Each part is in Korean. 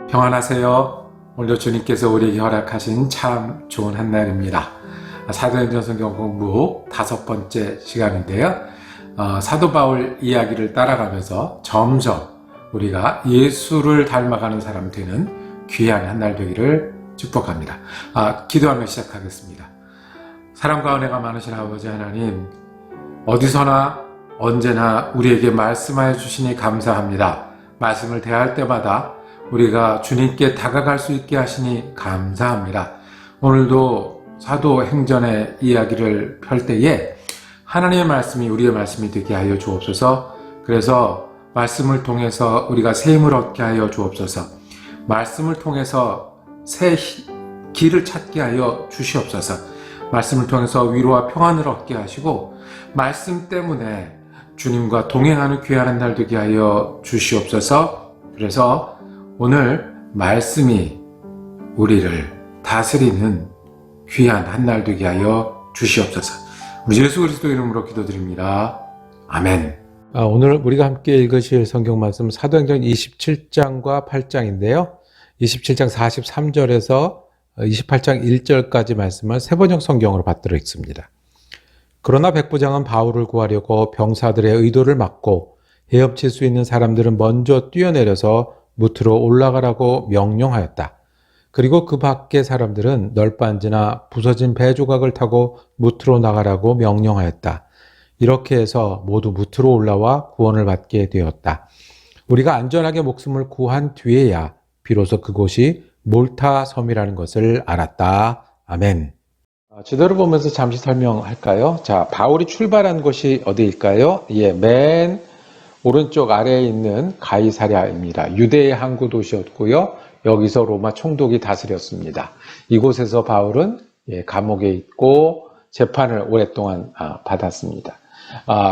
평안하세요. 오늘도 주님께서 우리에게 허락하신 참 좋은 한날입니다. 사도행전 성경 공부 5번째 시간인데요. 사도 바울 이야기를 따라가면서 점점 우리가 예수를 닮아가는 사람 되는 귀한 한날 되기를 축복합니다. 기도하며 시작하겠습니다. 사랑과 은혜가 많으신 아버지 하나님, 어디서나 언제나 우리에게 말씀하여 주시니 감사합니다. 말씀을 대할 때마다 우리가 주님께 다가갈 수 있게 하시니 감사합니다. 오늘도 사도행전의 이야기를 펼 때에 하나님의 말씀이 우리의 말씀이 되게 하여 주옵소서. 그래서 말씀을 통해서 우리가 새 힘을 얻게 하여 주옵소서. 말씀을 통해서 새 길을 찾게 하여 주시옵소서. 말씀을 통해서 위로와 평안을 얻게 하시고 말씀 때문에 주님과 동행하는 귀한 한 날 되게 하여 주시옵소서. 그래서 오늘 말씀이 우리를 다스리는 귀한 한 날 되게 하여 주시옵소서. 우리 예수 그리스도 이름으로 기도드립니다. 아멘. 오늘 우리가 함께 읽으실 성경 말씀 사도행전 27장과 8장인데요. 27장 43절에서 28장 1절까지 말씀을 세번역 성경으로 받들어 읽습니다. 그러나 백부장은 바울을 구하려고 병사들의 의도를 막고 헤엄칠 수 있는 사람들은 먼저 뛰어내려서 무트로 올라가라고 명령하였다. 그리고 그 밖의 사람들은 널빤지나 부서진 배 조각을 타고 무트로 나가라고 명령하였다. 이렇게 해서 모두 무트로 올라와 구원을 받게 되었다. 우리가 안전하게 목숨을 구한 뒤에야 비로소 그곳이 몰타 섬이라는 것을 알았다. 아멘. 지도를 보면서 잠시 설명할까요? 자, 바울이 출발한 곳이 어디일까요? 맨 오른쪽 아래에 있는 가이사랴입니다. 유대의 항구 도시였고요. 여기서 로마 총독이 다스렸습니다. 이곳에서 바울은 감옥에 있고 재판을 오랫동안 받았습니다.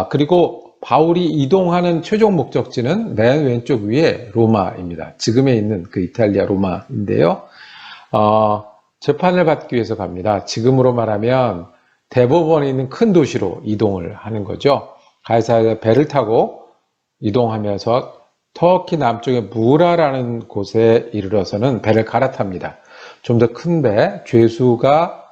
그리고 바울이 이동하는 최종 목적지는 맨 왼쪽 위에 로마입니다. 지금에 있는 그 이탈리아 로마인데요. 재판을 받기 위해서 갑니다. 지금으로 말하면 대법원에 있는 큰 도시로 이동을 하는 거죠. 가이사랴 배를 타고 이동하면서 터키 남쪽의 무라라는 곳에 이르러서는 배를 갈아탑니다. 좀 더 큰 배, 죄수가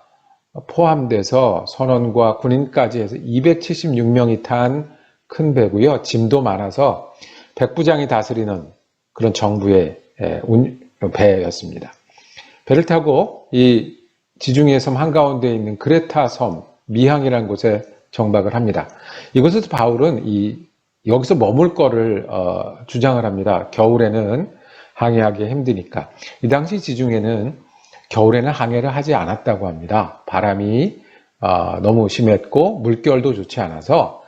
포함돼서 선원과 군인까지 해서 276명이 탄 큰 배고요. 짐도 많아서 백부장이 다스리는 그런 정부의 배였습니다. 배를 타고 이 지중해 섬 한가운데에 있는 크레타 섬 미항이라는 곳에 정박을 합니다. 이곳에서 바울은 여기서 머물 거를 주장을 합니다. 겨울에는 항해하기 힘드니까. 이 당시 지중해는 겨울에는 항해를 하지 않았다고 합니다. 바람이 너무 심했고 물결도 좋지 않아서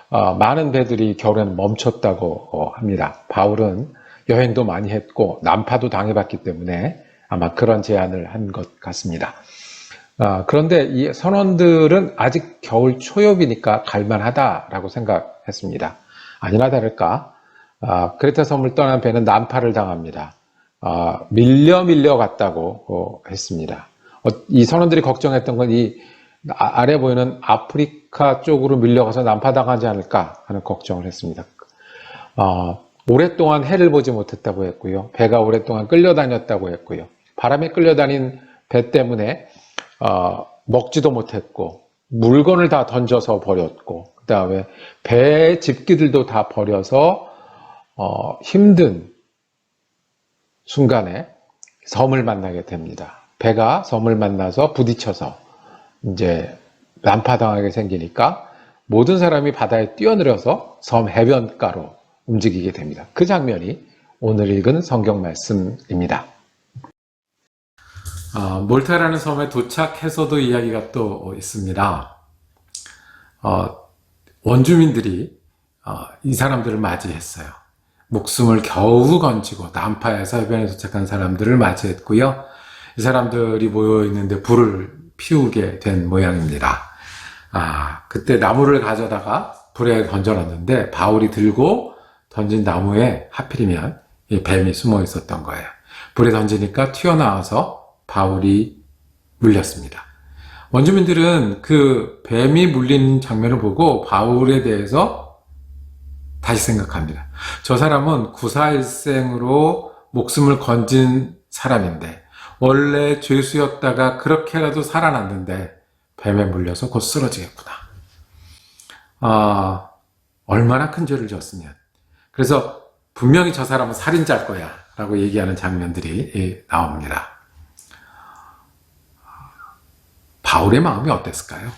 많은 배들이 겨울에는 멈췄다고 합니다. 바울은 여행도 많이 했고 난파도 당해봤기 때문에 아마 그런 제안을 한 것 같습니다. 그런데 이 선원들은 아직 겨울 초엽이니까 갈만하다라고 생각했습니다. 아니나 다를까 크레타 섬을 떠난 배는 난파를 당합니다. 밀려 갔다고 했습니다. 이 선원들이 걱정했던 건 이 아래 보이는 아프리카 쪽으로 밀려가서 난파당하지 않을까 하는 걱정을 했습니다. 오랫동안 해를 보지 못했다고 했고요. 배가 오랫동안 끌려다녔다고 했고요. 바람에 끌려다닌 배 때문에 먹지도 못했고 물건을 다 던져서 버렸고 그 다음에 배의 집기들도 다 버려서 힘든 순간에 섬을 만나게 됩니다. 배가 섬을 만나서 부딪혀서 이제 난파당하게 생기니까 모든 사람이 바다에 뛰어내려서 섬 해변가로 움직이게 됩니다. 그 장면이 오늘 읽은 성경 말씀입니다. 몰타라는 섬에 도착해서도 이야기가 또 있습니다. 원주민들이 이 사람들을 맞이했어요. 목숨을 겨우 건지고 난파에서 해변에 도착한 사람들을 맞이했고요. 이 사람들이 모여 있는데 불을 피우게 된 모양입니다. 그때 나무를 가져다가 불에 던져놨는데 바울이 들고 던진 나무에 하필이면 이 뱀이 숨어 있었던 거예요. 불에 던지니까 튀어나와서 바울이 물렸습니다. 원주민들은 그 뱀이 물린 장면을 보고 바울에 대해서 다시 생각합니다. 저 사람은 구사일생으로 목숨을 건진 사람인데 원래 죄수였다가 그렇게라도 살아났는데 뱀에 물려서 곧 쓰러지겠구나. 얼마나 큰 죄를 졌으면. 그래서 분명히 저 사람은 살인자일 거야 라고 얘기하는 장면들이 나옵니다. 바울의 마음이 어땠을까요?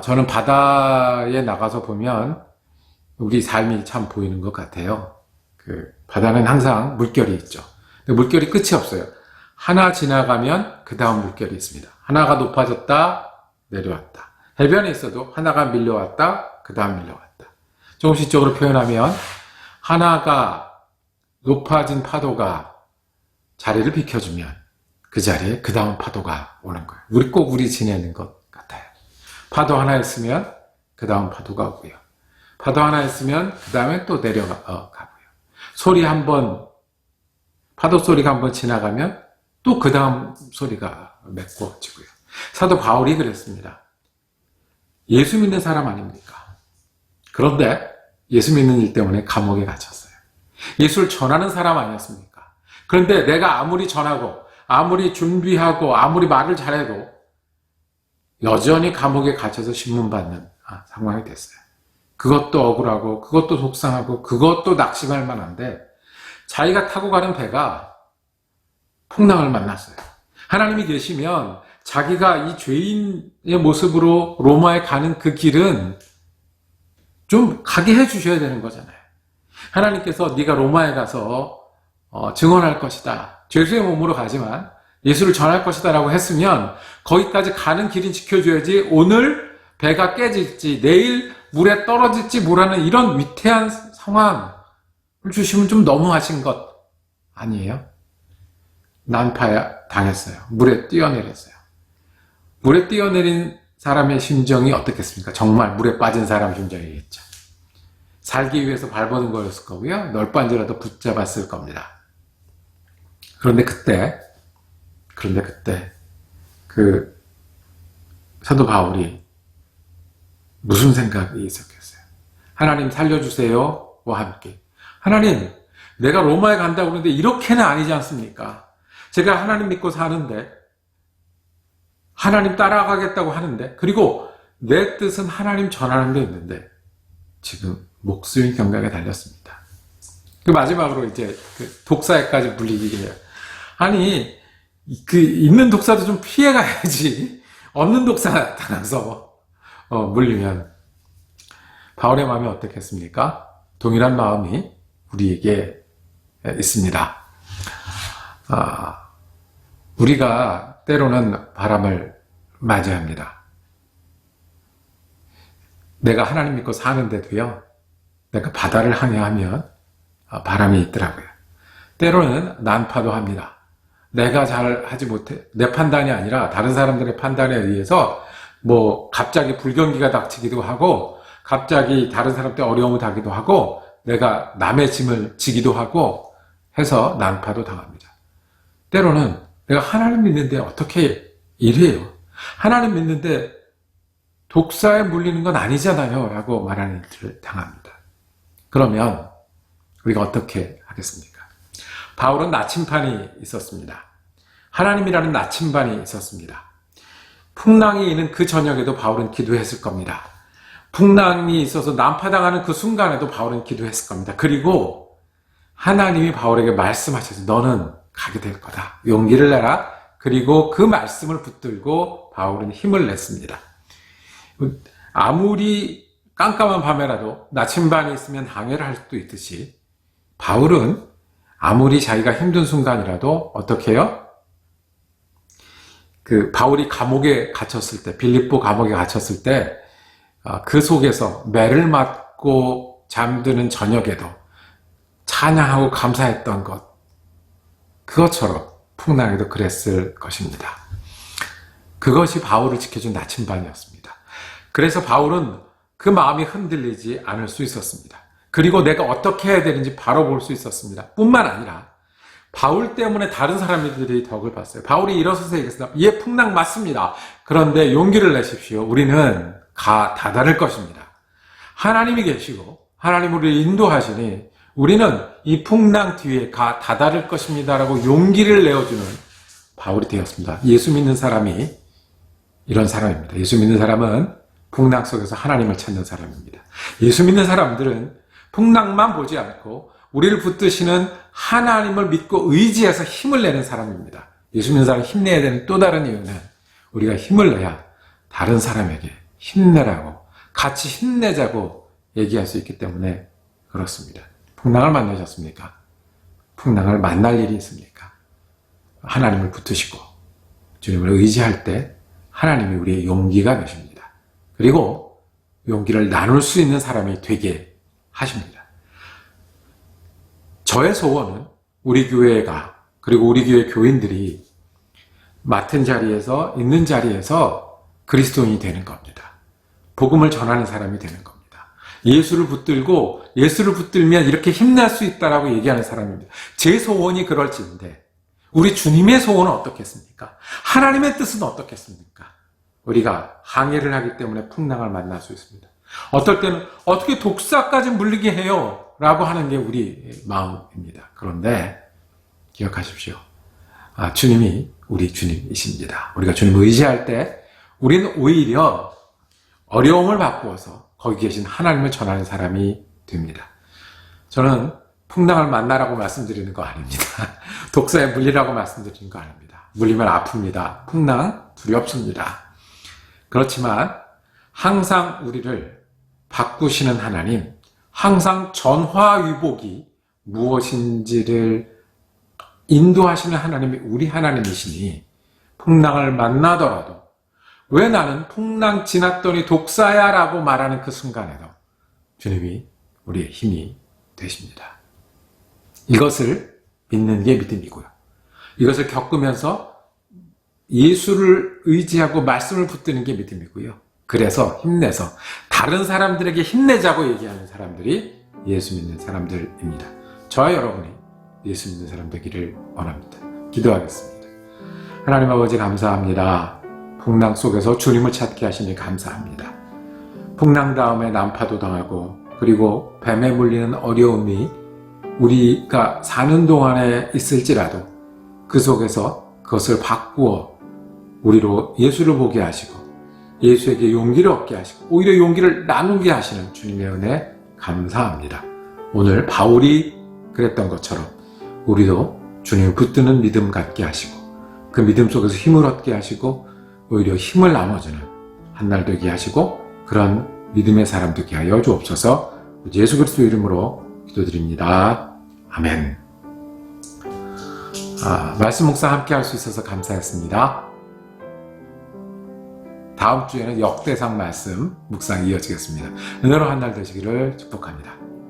저는 바다에 나가서 보면 우리 삶이 참 보이는 것 같아요. 바다는 항상 물결이 있죠. 근데 물결이 끝이 없어요. 하나 지나가면 그 다음 물결이 있습니다. 하나가 높아졌다, 내려왔다. 해변에 있어도 하나가 밀려왔다, 그 다음 밀려왔다. 조금씩 쪽으로 표현하면 하나가 높아진 파도가 자리를 비켜주면 그 자리에 그 다음 파도가 오는 거예요. 우리 지내는 것 같아요. 파도 하나 있으면 그 다음 파도가 오고요. 파도 하나 있으면 그 다음에 또 내려가고요. 소리 한번, 파도 소리가 한번 지나가면 또 그 다음 소리가 메꿔지고요. 사도 바울이 그랬습니다. 예수 믿는 사람 아닙니까? 그런데 예수 믿는 일 때문에 감옥에 갇혔어요. 예수를 전하는 사람 아니었습니까? 그런데 내가 아무리 전하고 아무리 준비하고 아무리 말을 잘해도 여전히 감옥에 갇혀서 신문받는 상황이 됐어요. 그것도 억울하고 그것도 속상하고 그것도 낙심할 만한데 자기가 타고 가는 배가 풍랑을 만났어요. 하나님이 계시면 자기가 이 죄인의 모습으로 로마에 가는 그 길은 좀 가게 해주셔야 되는 거잖아요. 하나님께서 네가 로마에 가서 증언할 것이다. 죄수의 몸으로 가지만 예수를 전할 것이다 라고 했으면 거기까지 가는 길은 지켜줘야지 오늘 배가 깨질지 내일 물에 떨어질지 모르는 이런 위태한 상황을 주시면 좀 너무하신 것 아니에요? 난파 당했어요. 물에 뛰어내렸어요. 물에 뛰어내린 사람의 심정이 어떻겠습니까? 정말 물에 빠진 사람 심정이겠죠. 살기 위해서 발버둥 거렸을 거고요. 널빤지라도 붙잡았을 겁니다. 그런데 그때 사도 바울이 무슨 생각이 있었겠어요? 하나님 살려주세요와 함께 하나님 내가 로마에 간다고 그러는데 이렇게는 아니지 않습니까? 제가 하나님 믿고 사는데 하나님 따라가겠다고 하는데 그리고 내 뜻은 하나님 전하는 데 있는데 지금 목숨이 경각에 달렸습니다. 그 마지막으로 이제 독사에까지 물리게 해요. 아니 있는 독사도 좀 피해가야지 없는 독사 나타나서 물리면 바울의 마음이 어떻겠습니까? 동일한 마음이 우리에게 있습니다. 우리가 때로는 바람을 맞이합니다. 내가 하나님 믿고 사는데도요, 내가 바다를 항해하면 바람이 있더라고요. 때로는 난파도 합니다. 내가 잘 하지 못해, 내 판단이 아니라 다른 사람들의 판단에 의해서 갑자기 불경기가 닥치기도 하고, 갑자기 다른 사람한테 어려움을 당하기도 하고, 내가 남의 짐을 지기도 하고 해서 난파도 당합니다. 때로는 내가 하나님 믿는데 어떻게 이래요? 하나님 믿는데 독사에 물리는 건 아니잖아요 라고 말하는 일을 당합니다. 그러면 우리가 어떻게 하겠습니까? 바울은 나침반이 있었습니다. 하나님이라는 나침반이 있었습니다. 풍랑이 있는 그 저녁에도 바울은 기도했을 겁니다. 풍랑이 있어서 난파당하는 그 순간에도 바울은 기도했을 겁니다. 그리고 하나님이 바울에게 말씀하셔서 너는 가게 될 거다. 용기를 내라. 그리고 그 말씀을 붙들고 바울은 힘을 냈습니다. 아무리 깜깜한 밤에라도 나침반이 있으면 항해를 할 수도 있듯이 바울은 아무리 자기가 힘든 순간이라도 어떻게 해요? 바울이 감옥에 갇혔을 때, 빌립보 감옥에 갇혔을 때 그 속에서 매를 맞고 잠드는 저녁에도 찬양하고 감사했던 것, 그것처럼 풍랑에도 그랬을 것입니다. 그것이 바울을 지켜준 나침반이었습니다. 그래서 바울은 그 마음이 흔들리지 않을 수 있었습니다. 그리고 내가 어떻게 해야 되는지 바로 볼 수 있었습니다. 뿐만 아니라 바울 때문에 다른 사람들이 덕을 봤어요. 바울이 일어서서 얘기했습니다. 예, 풍랑 맞습니다. 그런데 용기를 내십시오. 우리는 다다를 것입니다. 하나님이 계시고 하나님 우리를 인도하시니 우리는 이 풍랑 뒤에 다다를 것입니다 라고 용기를 내어주는 바울이 되었습니다. 예수 믿는 사람이 이런 사람입니다. 예수 믿는 사람은 풍랑 속에서 하나님을 찾는 사람입니다. 예수 믿는 사람들은 풍랑만 보지 않고 우리를 붙드시는 하나님을 믿고 의지해서 힘을 내는 사람입니다. 예수 믿는 사람이 힘내야 되는 또 다른 이유는 우리가 힘을 내야 다른 사람에게 힘내라고, 같이 힘내자고 얘기할 수 있기 때문에 그렇습니다. 풍랑을 만나셨습니까? 풍랑을 만날 일이 있습니까? 하나님을 붙드시고 주님을 의지할 때 하나님이 우리의 용기가 되십니다. 그리고 용기를 나눌 수 있는 사람이 되게 하십니다. 저의 소원은 우리 교회가, 그리고 우리 교회 교인들이 맡은 자리에서, 있는 자리에서 그리스도인이 되는 겁니다. 복음을 전하는 사람이 되는 겁니다. 예수를 붙들고 예수를 붙들면 이렇게 힘날 수 있다라고 얘기하는 사람입니다. 제 소원이 그럴지인데 우리 주님의 소원은 어떻겠습니까? 하나님의 뜻은 어떻겠습니까? 우리가 항해를 하기 때문에 풍랑을 만날 수 있습니다. 어떨 때는 어떻게 독사까지 물리게 해요? 라고 하는 게 우리 마음입니다. 그런데 기억하십시오. 주님이 우리 주님이십니다. 우리가 주님을 의지할 때 우리는 오히려 어려움을 바꾸어서 거기 계신 하나님을 전하는 사람이 됩니다. 저는 풍랑을 만나라고 말씀드리는 거 아닙니다. 독사에 물리라고 말씀드리는 거 아닙니다. 물리면 아픕니다. 풍랑 두렵습니다. 그렇지만 항상 우리를 바꾸시는 하나님, 항상 전화위복이 무엇인지를 인도하시는 하나님이 우리 하나님이시니 풍랑을 만나더라도 왜 나는 풍랑 지났더니 독사야 라고 말하는 그 순간에도 주님이 우리의 힘이 되십니다. 이것을 믿는 게 믿음이고요. 이것을 겪으면서 예수를 의지하고 말씀을 붙드는 게 믿음이고요. 그래서 힘내서 다른 사람들에게 힘내자고 얘기하는 사람들이 예수 믿는 사람들입니다. 저와 여러분이 예수 믿는 사람 되기를 원합니다. 기도하겠습니다. 하나님 아버지 감사합니다. 풍랑 속에서 주님을 찾게 하시니 감사합니다. 풍랑 다음에 난파도 당하고 그리고 뱀에 물리는 어려움이 우리가 사는 동안에 있을지라도 그 속에서 그것을 바꾸어 우리로 예수를 보게 하시고 예수에게 용기를 얻게 하시고 오히려 용기를 나누게 하시는 주님의 은혜 감사합니다. 오늘 바울이 그랬던 것처럼 우리도 주님을 붙드는 믿음 갖게 하시고 그 믿음 속에서 힘을 얻게 하시고 오히려 힘을 나눠주는 한날 되게 하시고 그런 믿음의 사람 되게 하여 주옵소서. 예수 그리스도 이름으로 기도드립니다. 아멘. 말씀 묵상 함께 할 수 있어서 감사했습니다. 다음 주에는 역대상 말씀 묵상 이어지겠습니다. 은혜로 한 날 되시기를 축복합니다.